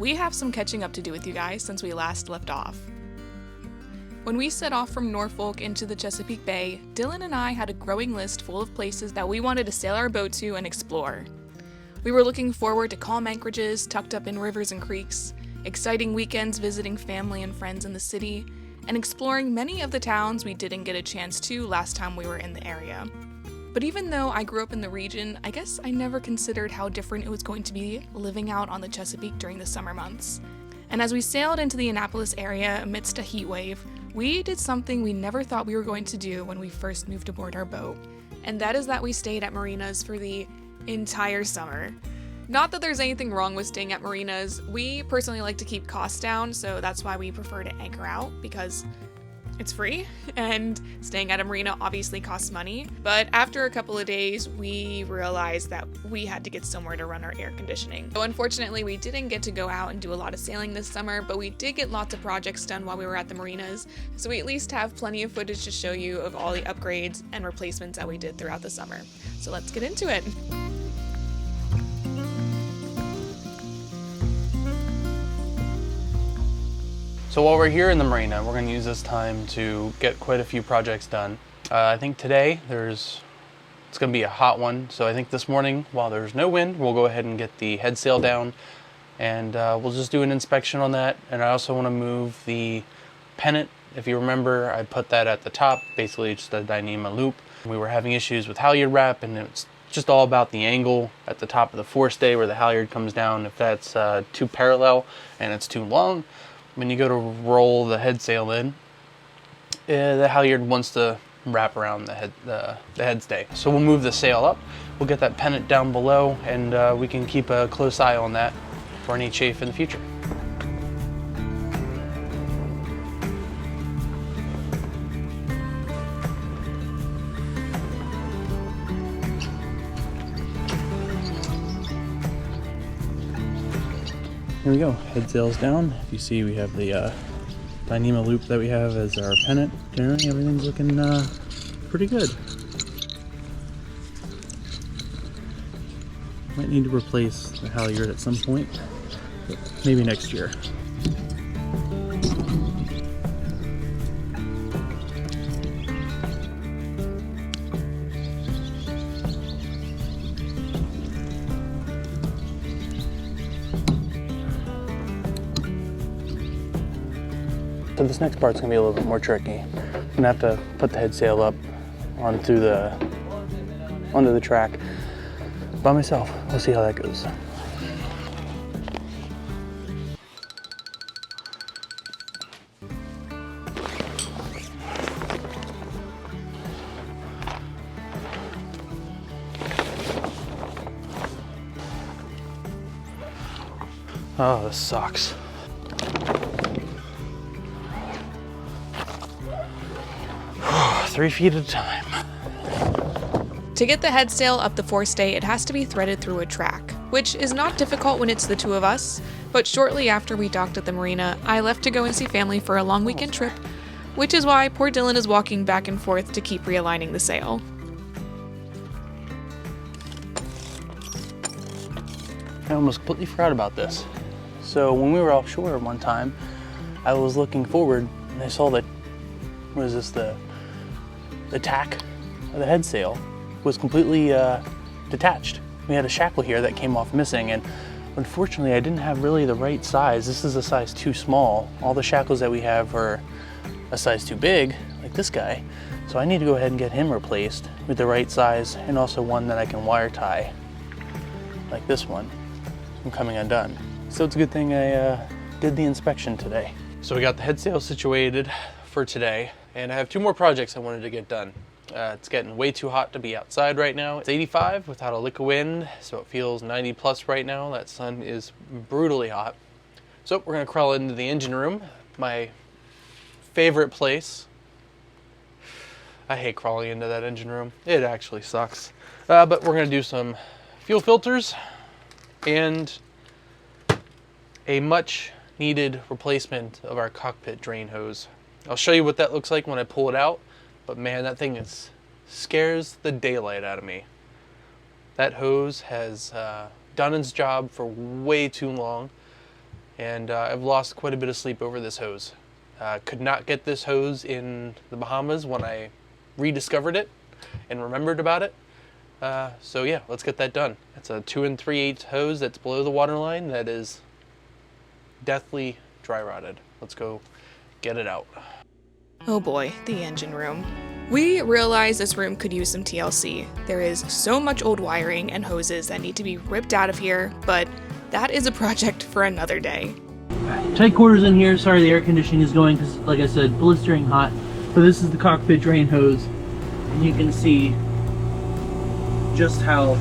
We have some catching up to do with you guys since we last left off. When we set off from Norfolk into the Chesapeake Bay, Dylan and I had a growing list full of places that we wanted to sail our boat to and explore. We were looking forward to calm anchorages tucked up in rivers and creeks, exciting weekends visiting family and friends in the city, and exploring many of the towns we didn't get a chance to last time we were in the area. But even though I grew up in the region, I guess I never considered how different it was going to be living out on the Chesapeake during the summer months. And as we sailed into the Annapolis area amidst a heat wave, we did something we never thought we were going to do when we first moved aboard our boat. And that is that we stayed at marinas for the entire summer. Not that there's anything wrong with staying at marinas. We personally like to keep costs down, so that's why we prefer to anchor out, because it's free, and staying at a marina obviously costs money. But after a couple of days, we realized that we had to get somewhere to run our air conditioning. So unfortunately, we didn't get to go out and do a lot of sailing this summer, but we did get lots of projects done while we were at the marinas, so we at least have plenty of footage to show you of all the upgrades and replacements that we did throughout the summer. So let's get into it. So while we're here in the marina, we're going to use this time to get quite a few projects done. I think today it's going to be a hot one. So I think this morning, while there's no wind, we'll go ahead and get the headsail down, and we'll just do an inspection on that. And I also want to move the pennant. If you remember, I put that at the top, basically just a Dyneema loop. We were having issues with halyard wrap, and it's just all about the angle at the top of the forestay where the halyard comes down. If that's too parallel and it's too long, when you go to roll the headsail in, the halyard wants to wrap around the headstay. So we'll move the sail up, we'll get that pennant down below, and we can keep a close eye on that for any chafe in the future. Here we go, headsail's down. If you see, we have the Dyneema loop that we have as our pennant. Generally, everything's looking pretty good. Might need to replace the halyard at some point, but maybe next year. So this next part's gonna be a little bit more tricky. I'm gonna have to put the headsail up onto the track by myself. We'll see how that goes. Oh, this sucks. Three feet at a time. To get the headsail up the forestay, it has to be threaded through a track, which is not difficult when it's the two of us, but shortly after we docked at the marina, I left to go and see family for a long weekend trip, which is why poor Dylan is walking back and forth to keep realigning the sail. I almost completely forgot about this. So when we were offshore one time, I was looking forward and I saw that, what is this, the tack of the headsail was completely detached. We had a shackle here that came off missing, and unfortunately I didn't have really the right size. This is a size too small. All the shackles that we have are a size too big, like this guy. So I need to go ahead and get him replaced with the right size, and also one that I can wire tie, like this one, from coming undone. So it's a good thing I did the inspection today. So we got the headsail situated for today, and I have two more projects I wanted to get done. It's getting way too hot to be outside right now. It's 85 without a lick of wind, so it feels 90 plus right now. That sun is brutally hot. So we're gonna crawl into the engine room, my favorite place. I hate crawling into that engine room. It actually sucks. But we're gonna do some fuel filters and a much needed replacement of our cockpit drain hose. I'll show you what that looks like when I pull it out, but man, that thing scares the daylight out of me. That hose has done its job for way too long, and I've lost quite a bit of sleep over this hose. Could not get this hose in the Bahamas when I rediscovered it and remembered about it. So yeah, let's get that done. It's a 2 3/8 hose that's below the waterline that is deathly dry rotted. Let's go get it out. Oh boy, the engine room. We realized this room could use some TLC. There is so much old wiring and hoses that need to be ripped out of here, but that is a project for another day. Tight quarters in here. Sorry the air conditioning is going because, like I said, blistering hot. So this is the cockpit drain hose, and you can see just how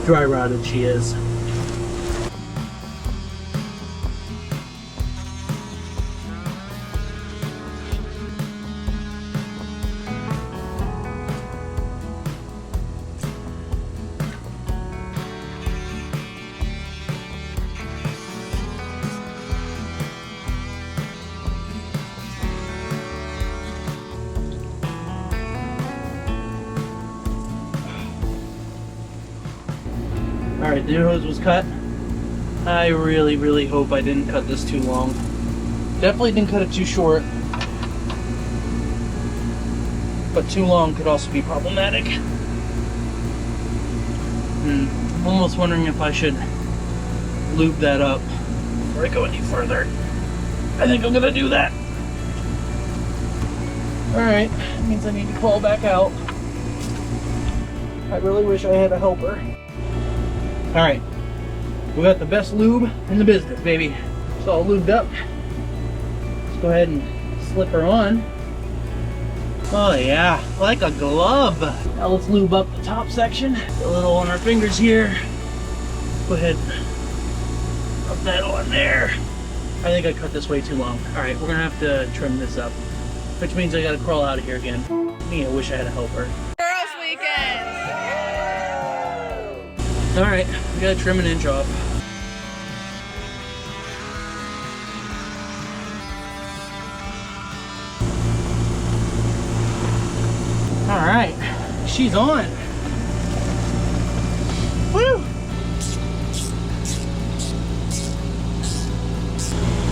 dry rotted she is. Alright, the new hose was cut. I really hope I didn't cut this too long. Definitely didn't cut it too short. But too long could also be problematic. I'm almost wondering if I should lube that up before I go any further. I think I'm gonna do that. Alright, that means I need to crawl back out. I really wish I had a helper. Alright, we got the best lube in the business, baby. It's all lubed up. Let's go ahead and slip her on. Oh yeah, like a glove. Now let's lube up the top section. Get a little on our fingers here. Go ahead and rub that on there. I think I cut this way too long. Alright, we're gonna have to trim this up, which means I gotta crawl out of here again. I wish I had a helper. Girls weekend! Alright, we gotta trim an inch off. Alright, she's on. Woo!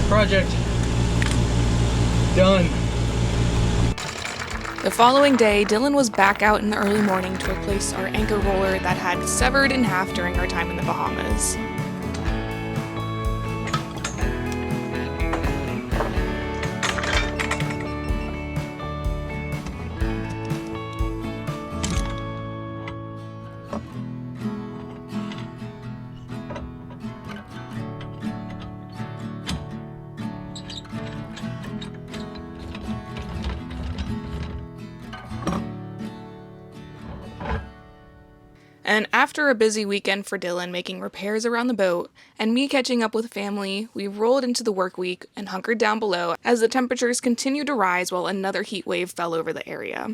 Project done. The following day, Dylan was back out in the early morning to replace our anchor roller that had severed in half during our time in the Bahamas. And after a busy weekend for Dylan making repairs around the boat, and me catching up with family, we rolled into the work week and hunkered down below as the temperatures continued to rise while another heat wave fell over the area.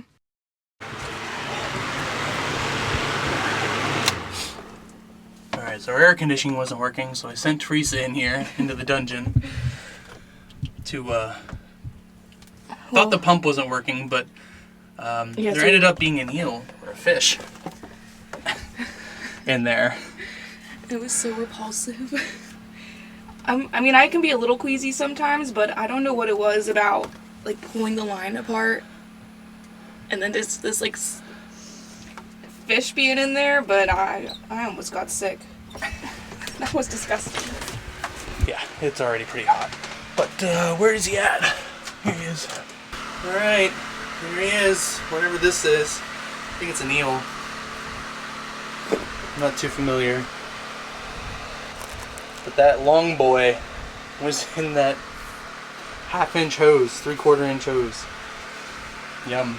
Alright, so our air conditioning wasn't working, so I sent Teresa in here into the dungeon to, thought the pump wasn't working, but there ended up being an eel or a fish in there. It was so repulsive. I mean, I can be a little queasy sometimes, but I don't know what it was about, like, pulling the line apart and then this like, fish being in there, but I almost got sick. That was disgusting. Yeah, it's already pretty hot. But, where is he at? Here he is. Alright, here he is. Whatever this is. I think it's an eel. I'm not too familiar. But that long boy was in that half-inch hose, 3/4 inch hose. Yum.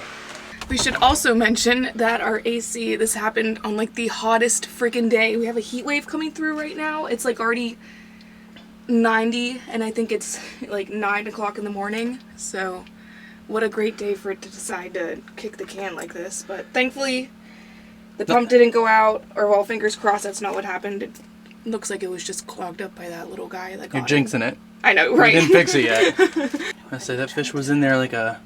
We should also mention that our AC, this happened on like the hottest freaking day. We have a heat wave coming through right now. It's like already 90 and I think it's like 9 o'clock in the morning. So what a great day for it to decide to kick the can like this. But thankfully the pump didn't go out, or well, fingers crossed that's not what happened. It looks like it was just clogged up by that little guy that got You're jinxing it. I know, right? We didn't fix it yet. I said that fish was in there like a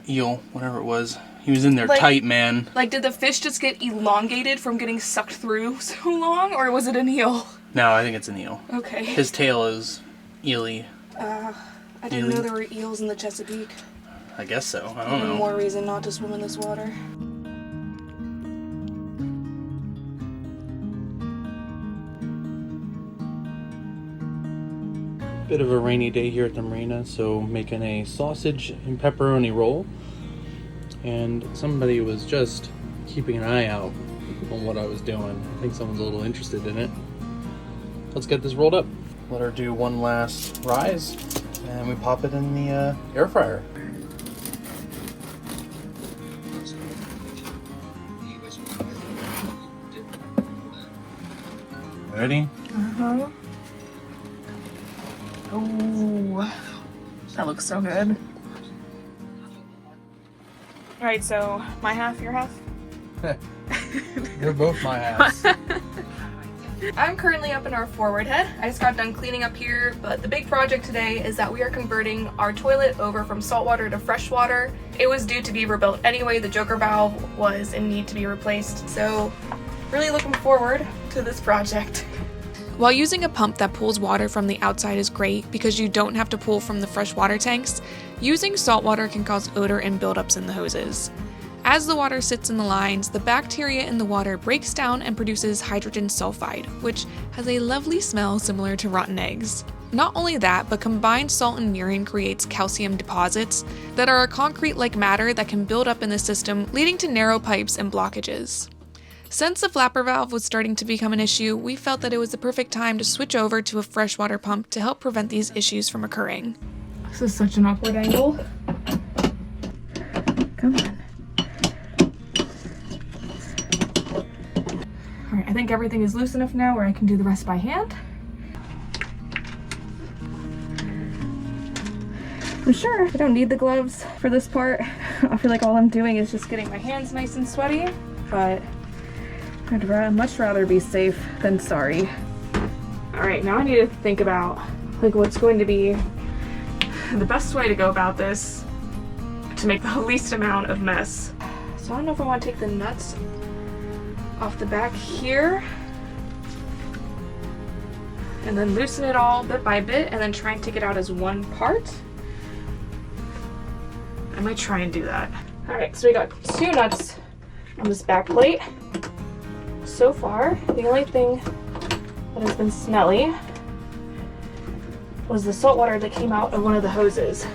eel, whatever it was. He was in there like, tight, man. Like, did the fish just get elongated from getting sucked through so long, or was it an eel? No, I think it's an eel. Okay. His tail is eely. I didn't know there were eels in the Chesapeake. I guess so. I don't know. More reason not to swim in this water. Bit of a rainy day here at the marina, so making a sausage and pepperoni roll. And somebody was just keeping an eye out on what I was doing. I think someone's a little interested in it. Let's get this rolled up. Let her do one last rise, and we pop it in the air fryer. Ready? Uh-huh. Oh, that looks so good. All right, so my half, your half? You're both my ass. I'm currently up in our forward head. I just got done cleaning up here, but the big project today is that we are converting our toilet over from saltwater to freshwater. It was due to be rebuilt anyway. The joker valve was in need to be replaced, so really looking forward to this project. While using a pump that pulls water from the outside is great because you don't have to pull from the fresh water tanks, using salt water can cause odor and buildups in the hoses. As the water sits in the lines, the bacteria in the water breaks down and produces hydrogen sulfide, which has a lovely smell similar to rotten eggs. Not only that, but combined salt and urine creates calcium deposits that are a concrete-like matter that can build up in the system, leading to narrow pipes and blockages. Since the flapper valve was starting to become an issue, we felt that it was the perfect time to switch over to a freshwater pump to help prevent these issues from occurring. This is such an awkward angle. Come on. Alright, I think everything is loose enough now where I can do the rest by hand. I'm sure I don't need the gloves for this part. I feel like all I'm doing is just getting my hands nice and sweaty, but I'd much rather be safe than sorry. All right, now I need to think about like what's going to be the best way to go about this to make the least amount of mess. So I don't know if I want to take the nuts off the back here and then loosen it all bit by bit and then try and take it out as one part. I might try and do that. All right, so we got 2 nuts on this back plate. So far, the only thing that has been smelly was the salt water that came out of one of the hoses.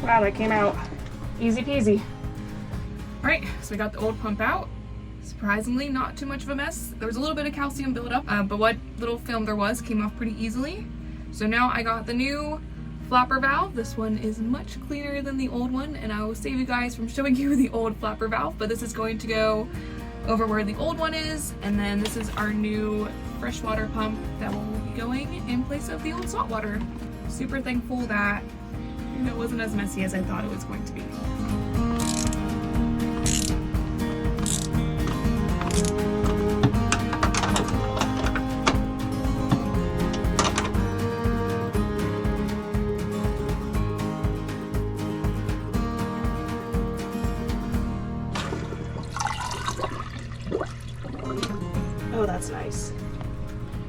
Wow, that came out easy peasy. All right, so we got the old pump out. Surprisingly, not too much of a mess. There was a little bit of calcium buildup, but what little film there was came off pretty easily. So now I got the new flapper valve. This one is much cleaner than the old one, and I will save you guys from showing you the old flapper valve, but this is going to go over where the old one is, and then this is our new freshwater pump that will be going in place of the old saltwater. Super thankful that it wasn't as messy as I thought it was going to be. Oh, that's nice.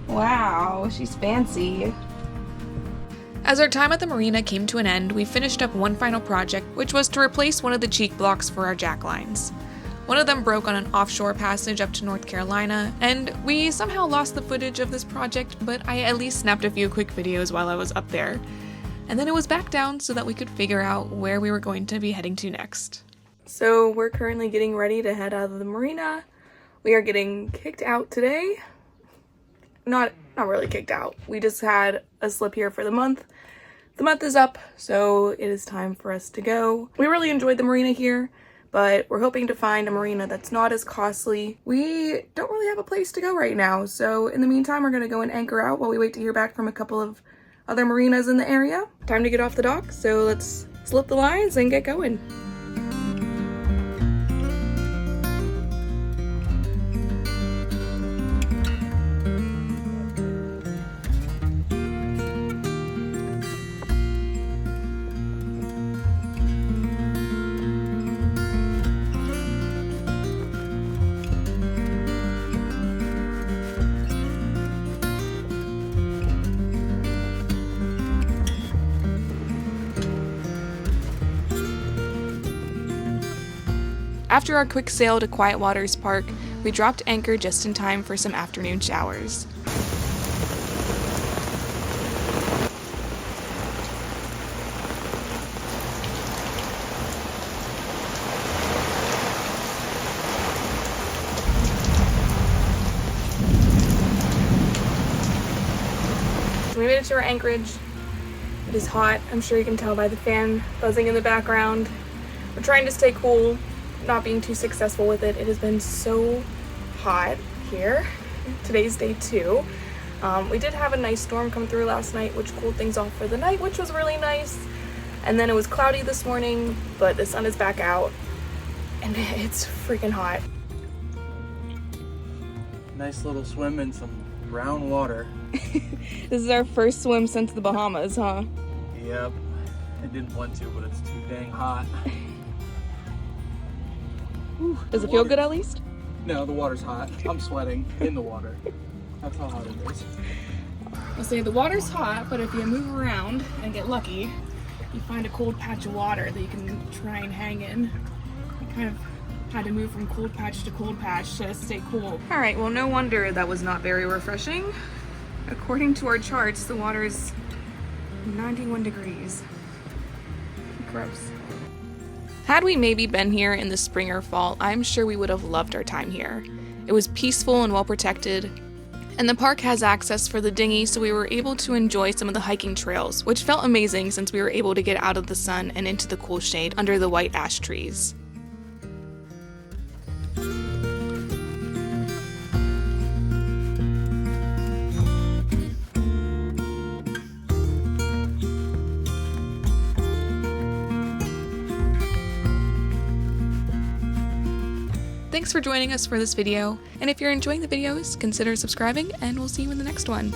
Wow, she's fancy. As our time at the marina came to an end, we finished up one final project, which was to replace one of the cheek blocks for our jack lines. One of them broke on an offshore passage up to North Carolina, and we somehow lost the footage of this project, but I at least snapped a few quick videos while I was up there. And then it was back down so that we could figure out where we were going to be heading to next. So we're currently getting ready to head out of the marina. We are getting kicked out today. Not really kicked out. We just had a slip here for the month. The month is up, so it is time for us to go. We really enjoyed the marina here, but we're hoping to find a marina that's not as costly. We don't really have a place to go right now, so in the meantime, we're gonna go and anchor out while we wait to hear back from a couple of other marinas in the area. Time to get off the dock, so let's slip the lines and get going. After our quick sail to Quiet Waters Park, we dropped anchor just in time for some afternoon showers. So we made it to our anchorage. It is hot. I'm sure you can tell by the fan buzzing in the background. We're trying to stay cool, not being too successful with it. It has been so hot here. Today's day 2. We did have a nice storm come through last night, which cooled things off for the night, which was really nice. And then it was cloudy this morning, but the sun is back out, and it's freaking hot. Nice little swim in some brown water. This is our first swim since the Bahamas, huh? Yep. I didn't want to, but it's too dang hot. Does it feel good at least? No, the water's hot. I'm sweating in the water. That's how hot it is. I'll say the water's hot, but if you move around and get lucky, you find a cold patch of water that you can try and hang in. I kind of had to move from cold patch to cold patch to stay cool. All right, well, no wonder that was not very refreshing. According to our charts, the water is 91 degrees. Gross. Had we maybe been here in the spring or fall, I'm sure we would have loved our time here. It was peaceful and well protected, and the park has access for the dinghy, so we were able to enjoy some of the hiking trails, which felt amazing since we were able to get out of the sun and into the cool shade under the white ash trees. Thanks for joining us for this video, and if you're enjoying the videos, consider subscribing, and we'll see you in the next one.